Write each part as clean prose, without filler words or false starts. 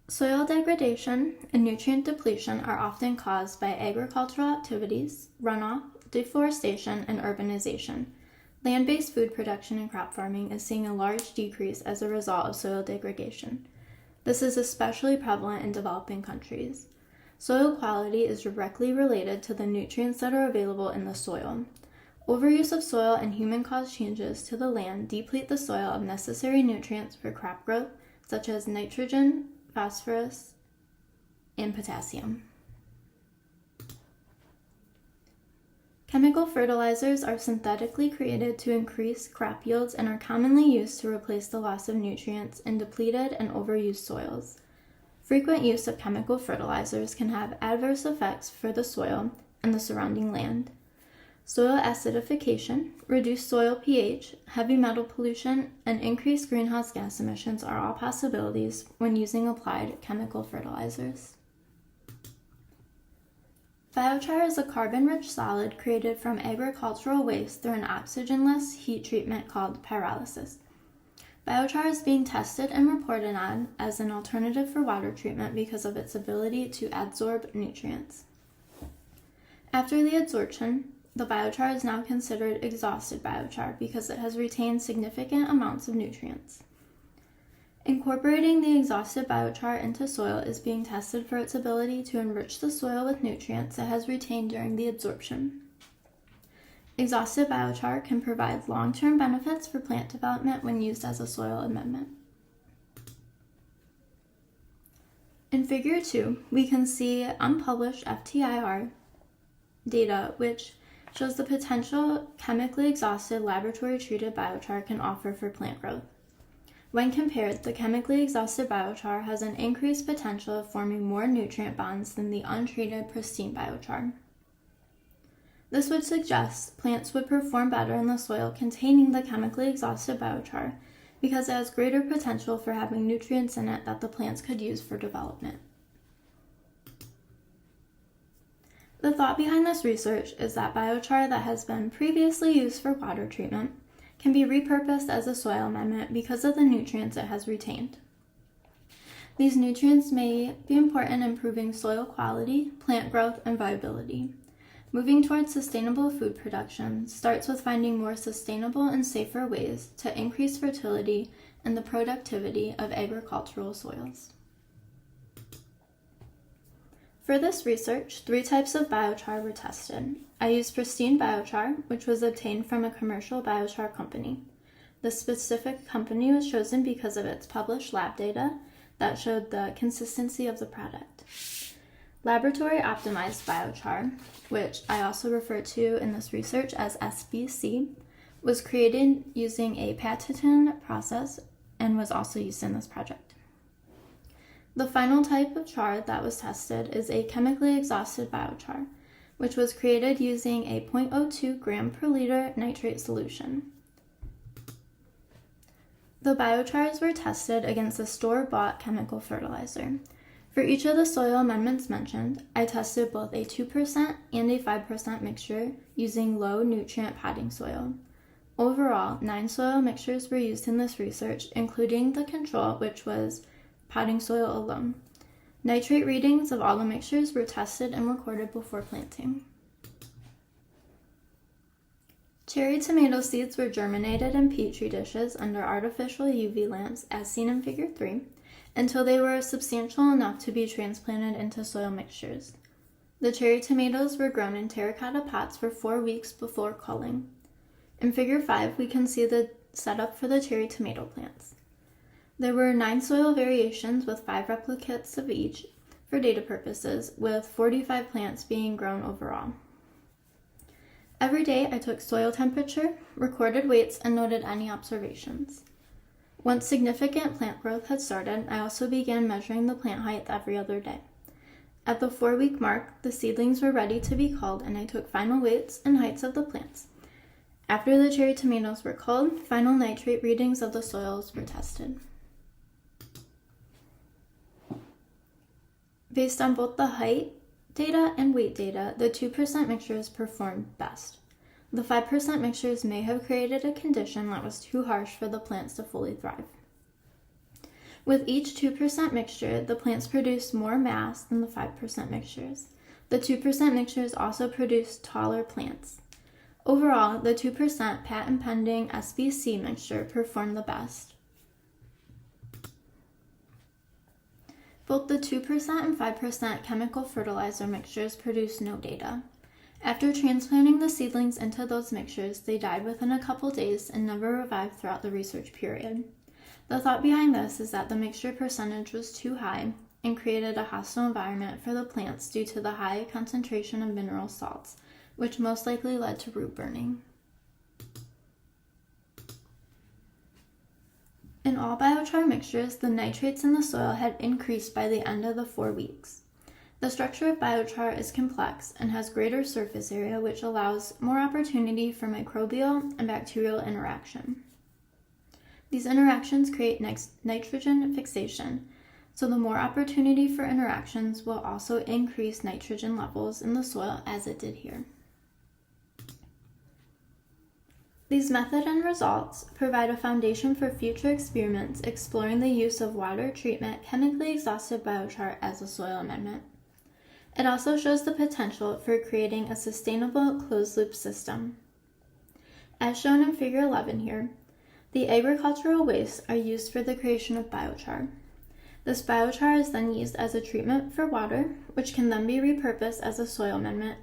Soil degradation and nutrient depletion are often caused by agricultural activities, runoff, deforestation, and urbanization. Land-based food production and crop farming is seeing a large decrease as a result of soil degradation. This is especially prevalent in developing countries. Soil quality is directly related to the nutrients that are available in the soil. Overuse of soil and human-caused changes to the land deplete the soil of necessary nutrients for crop growth, such as nitrogen, phosphorus, and potassium. Chemical fertilizers are synthetically created to increase crop yields and are commonly used to replace the loss of nutrients in depleted and overused soils. Frequent use of chemical fertilizers can have adverse effects for the soil and the surrounding land. Soil acidification, reduced soil pH, heavy metal pollution, and increased greenhouse gas emissions are all possibilities when using applied chemical fertilizers. Biochar is a carbon-rich solid created from agricultural waste through an oxygenless heat treatment called pyrolysis. Biochar is being tested and reported on as an alternative for water treatment because of its ability to adsorb nutrients. After the adsorption, the biochar is now considered exhausted biochar because it has retained significant amounts of nutrients. Incorporating the exhausted biochar into soil is being tested for its ability to enrich the soil with nutrients it has retained during the adsorption. Exhausted biochar can provide long-term benefits for plant development when used as a soil amendment. In Figure 2, we can see unpublished FTIR data which shows the potential chemically exhausted laboratory-treated biochar can offer for plant growth. When compared, the chemically exhausted biochar has an increased potential of forming more nutrient bonds than the untreated pristine biochar. This would suggest plants would perform better in the soil containing the chemically exhausted biochar because it has greater potential for having nutrients in it that the plants could use for development. The thought behind this research is that biochar that has been previously used for water treatment can be repurposed as a soil amendment because of the nutrients it has retained. These nutrients may be important in improving soil quality, plant growth, and viability. Moving towards sustainable food production starts with finding more sustainable and safer ways to increase fertility and the productivity of agricultural soils. For this research, 3 types of biochar were tested. I used pristine biochar, which was obtained from a commercial biochar company. The specific company was chosen because of its published lab data that showed the consistency of the product. Laboratory optimized biochar, which I also refer to in this research as SBC, was created using a patented process and was also used in this project. The final type of char that was tested is a chemically exhausted biochar, which was created using a 0.02 gram per liter nitrate solution. The biochars were tested against a store-bought chemical fertilizer. For each of the soil amendments mentioned, I tested both a 2% and a 5% mixture using low nutrient potting soil. Overall, 9 soil mixtures were used in this research, including the control, which was potting soil alone. Nitrate readings of all the mixtures were tested and recorded before planting. Cherry tomato seeds were germinated in petri dishes under artificial UV lamps, as seen in Figure 3, until they were substantial enough to be transplanted into soil mixtures. The cherry tomatoes were grown in terracotta pots for 4 weeks before culling. In Figure 5, we can see the setup for the cherry tomato plants. There were 9 soil variations with 5 replicates of each for data purposes, with 45 plants being grown overall. Every day I took soil temperature, recorded weights, and noted any observations. Once significant plant growth had started, I also began measuring the plant height every other day. At the 4-week mark, the seedlings were ready to be culled, and I took final weights and heights of the plants. After the cherry tomatoes were culled, final nitrate readings of the soils were tested. Based on both the height data and weight data, the 2% mixtures performed best. The 5% mixtures may have created a condition that was too harsh for the plants to fully thrive. With each 2% mixture, the plants produce more mass than the 5% mixtures. The 2% mixtures also produce taller plants. Overall, the 2% patent-pending SBC mixture performed the best. Both the 2% and 5% chemical fertilizer mixtures produced no data. After transplanting the seedlings into those mixtures, they died within a couple days and never revived throughout the research period. The thought behind this is that the mixture percentage was too high and created a hostile environment for the plants due to the high concentration of mineral salts, which most likely led to root burning. In all biochar mixtures, the nitrates in the soil had increased by the end of the 4 weeks. The structure of biochar is complex and has greater surface area, which allows more opportunity for microbial and bacterial interaction. These interactions create nitrogen fixation, so the more opportunity for interactions will also increase nitrogen levels in the soil, as it did here. These method and results provide a foundation for future experiments exploring the use of water treatment chemically exhausted biochar as a soil amendment. It also shows the potential for creating a sustainable closed-loop system. As shown in Figure 11 here, the agricultural wastes are used for the creation of biochar. This biochar is then used as a treatment for water, which can then be repurposed as a soil amendment,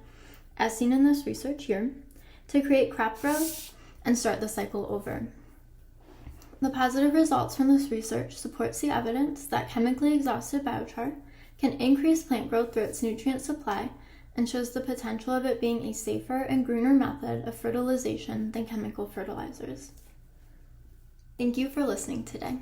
as seen in this research here, to create crop growth and start the cycle over. The positive results from this research supports the evidence that chemically exhausted biochar can increase plant growth through its nutrient supply and shows the potential of it being a safer and greener method of fertilization than chemical fertilizers. Thank you for listening today.